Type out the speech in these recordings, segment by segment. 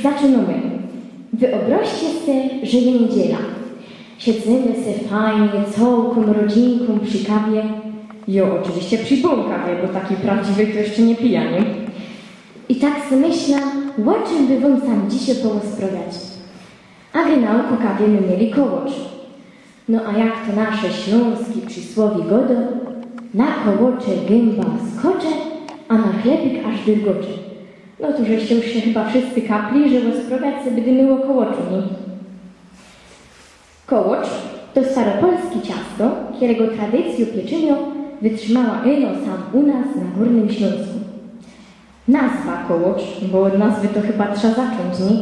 zaczynamy. Wyobraźcie sobie, że jest niedziela. Siedzimy se fajnie, całką rodzinką przy kawie. Jo, oczywiście przy kawie, bo taki prawdziwy to jeszcze nie pija, nie? I tak sobie myślę, o czym by wam sam dzisiaj porozprawiać. A genau kawie my mieli kołocz. No a jak to nasze śląskie przysłowie godo, na kołocze gęba skocze, a na chlebik aż wyrgocze. No to żeście już się chyba wszyscy kapli, że rozprawiać sobie dymiło kołoczu, nie? Kołocz to staropolskie ciasto, którego tradycję pieczenia wytrzymała ino sam u nas na Górnym Śląsku. Nazwa kołocz, bo od nazwy to chyba trzeba zacząć, nie?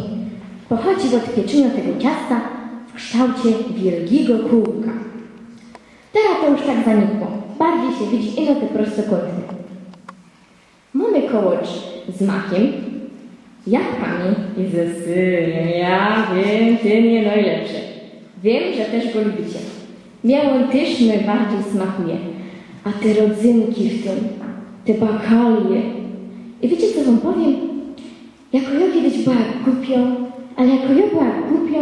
Pochodzi od pieczenia tego ciasta w kształcie wielkiego kółka. Teraz to już tak zanikło. Bardziej się widzi ino te prostokątne. Mamy kołocz z makiem, jabłkami i ze syrem. Ja wiem, ty nie najlepszy. Wiem, że też go lubicie. Mnie on też najbardziej smakuje. A te rodzynki w tym, te bakalie. I wiecie, co wam powiem? Jako ja kiedyś była głupio, ale jako ja była głupio,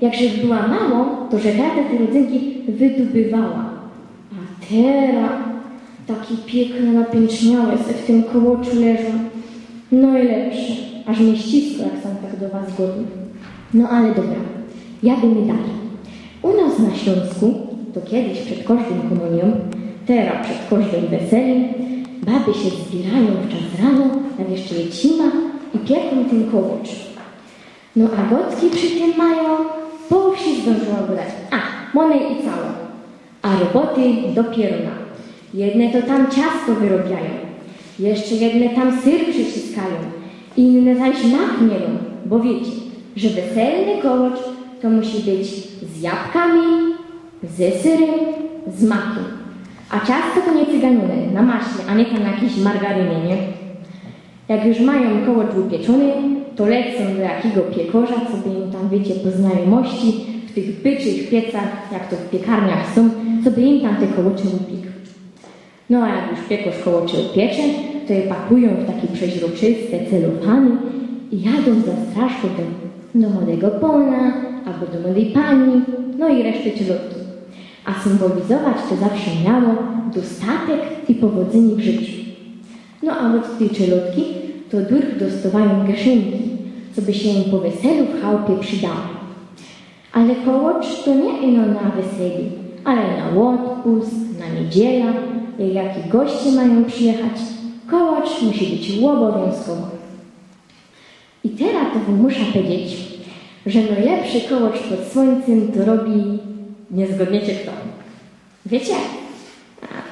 jakże była mało, to że tata te rodzynki wydobywała. A teraz taki piękny, napięczniałe se w tym kołoczu leżą. Najlepsze. Aż mnie ścisło, jak sam tak do was godny. No ale dobra, jadymy dalej. U nas na Śląsku, to kiedyś przed każdą komunią, teraz przed każdym weselem, baby się zbierają w czas rano, jak jeszcze jest zima i pieką ten kołocz. No a gotki przy tym mają, po wsi zdążyła wydać. Monej i całą. A roboty dopiero na. Jedne to tam ciasto wyrobiają, jeszcze jedne tam syr przyciskają, inne zaś mak mielą, bo wiecie, że weselny kołocz to musi być z jabłkami, ze syrem, z makiem. A ciasto to nie cyganione, na maśle, a nie tam na jakiejś margarynie, nie? Jak już mają kołocz upieczony, to lecą do jakiego piekorza, co by im tam, wiecie, po znajomości, w tych byczych piecach, jak to w piekarniach są, co by im tam te kołocze upiekł. No a jak już piekarz kołocze upiecze, to je pakują w takie przeźroczyste celofany i jadą za straszką do młodego pana albo do młodej pani, no i reszty celotki. A symbolizować to zawsze miało dostatek i powodzenie w życiu. No a od tej celotki to durch dostawają kieszynki, co by się im po weselu w chałupie przydało. Ale kołocz to nie ino na weseli, ale na odpust, na niedziela, jak goście mają przyjechać, kołocz musi być obowiązkowo. I teraz to wam muszę powiedzieć, że najlepszy kołocz pod słońcem to robi, nie zgodniecie kto. Wiecie?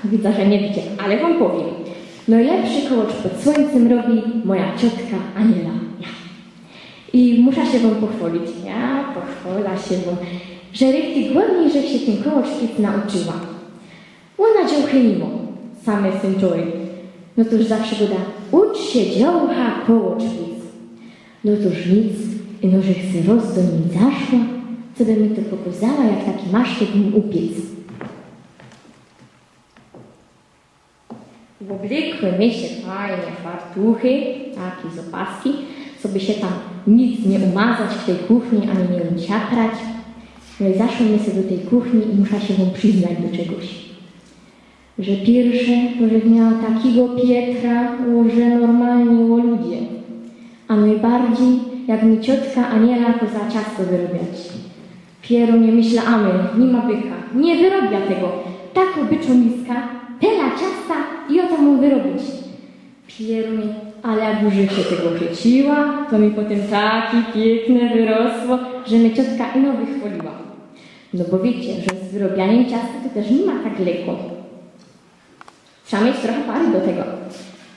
Widzę, że nie wiecie, ale wam powiem. Najlepszy kołocz pod słońcem robi moja ciotka Aniela. Ja. I muszę się wam pochwalić. Ja pochwala się wam, że rybki głodniej, że się ten kołocz piec nauczyła. Ona działchy mimo, same syn człowiek. No to już zawsze go da, ucz się działcha kołocz piec. No to już nic, no że chce roz do niej zaszła, co by mi to pokazała, jak taki masztek mu upiec. W oblekły my się fajnie fartuchy, takie z opaski, co by się tam nic nie umazać w tej kuchni, ani nie uciaprać. No i zaszłymy sobie do tej kuchni i muszę się wam przyznać do czegoś. Że pierwsze, to że miała takiego Pietra, że normalnie o ludzie. A najbardziej, jak mi ciotka Aniela to za ciasto wyrobiać. Piero nie myślamy, nie ma byka, nie wyrobia tego. Tak obyczoniska, tela ciasta i o to mu wyrobić. Piero mi, ale jak już się tego chyciła, to mi potem takie piękne wyrosło, że mnie ciotka ino wychwaliła. No bo wiecie, że z wyrobianiem ciasta to też nie ma tak lekko. Trzeba mieć trochę pary do tego.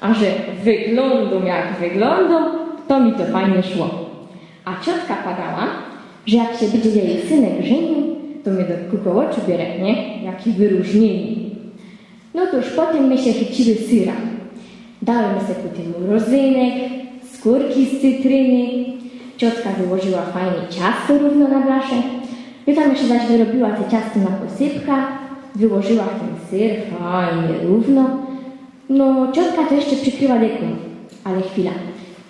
A że wyglądą jak wyglądą, to mi to fajnie szło. A ciotka padała, że jak się będzie jej synek żenił, to mnie do kołoczu bierę, nie? Jaki wyróżnieni. No to już potem my się chyciły syra. Dałem sobie po tym rozynek, skórki z cytryny. Ciotka wyłożyła fajnie ciasto równo na blaszę. I tam jeszcze zaś wyrobiła te ciasto na posypkach. Wyłożyła w ten syr fajnie równo. No, ciotka to jeszcze przykryła deką. Ale chwila.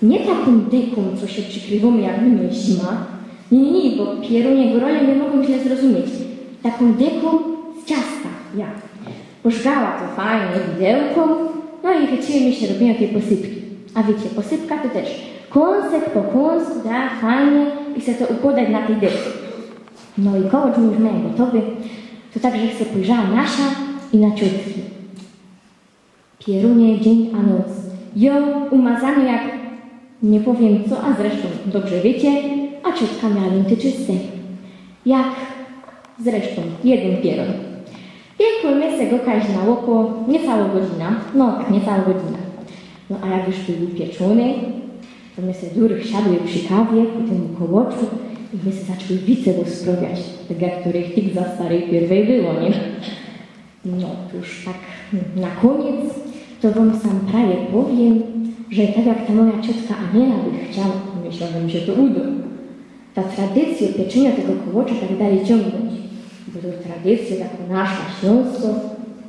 Nie taką deką, co się przykrywamy, jak mnie zima. Nie, bo pierunie gorole nie mogą źle zrozumieć. Taką deką z ciasta, ja. Pożgała to fajnie widełką, no i chyciły mi się robienia tej posypki. A wiecie, posypka to też kąsek po kąsku, tak, fajnie i chcę to układać na tej desce. No i kołocz mi już miał gotowy, to także chcę spojrzała Nasia i na ciotki. Pierunie dzień a noc. Ją umazany jak nie powiem co, a zresztą dobrze wiecie, a ciotka miała linty czyste. Jak zresztą jeden pieron. Piekły z tego kaź na oko niecała godzina, no tak, niecała godzina. No a jak już był pieczony, to my se durych siadły przy kawie, po tym kołoczu i my se zaczęły wice rozprawiać, tak jak których tik za starej pierwej było, nie? No to już tak na koniec, to wam sam prawie powiem, że tak jak ta moja ciotka Aniela by chciała, myślałam, że mi się to uda, ta tradycja pieczenia tego kołocza tak dalej ciągnąć, bo to tradycja taka nasza, śląsko,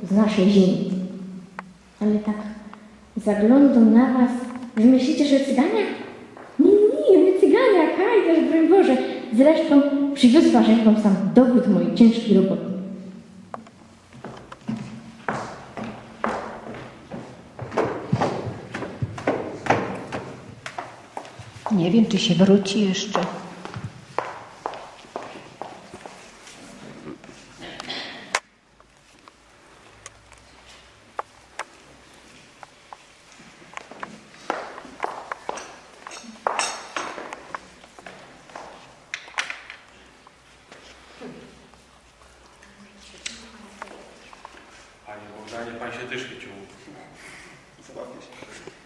z naszej ziemi. Ale tak zaglądam na was, że myślicie, że cygania? Nie, my cygania, kajdasz, broń Boże. Zresztą przywiózła wam sam dowód mojej ciężkiej roboty. Nie wiem, czy się wróci jeszcze. Panie Bogdanie, pan się też chycił. Zabawnie się.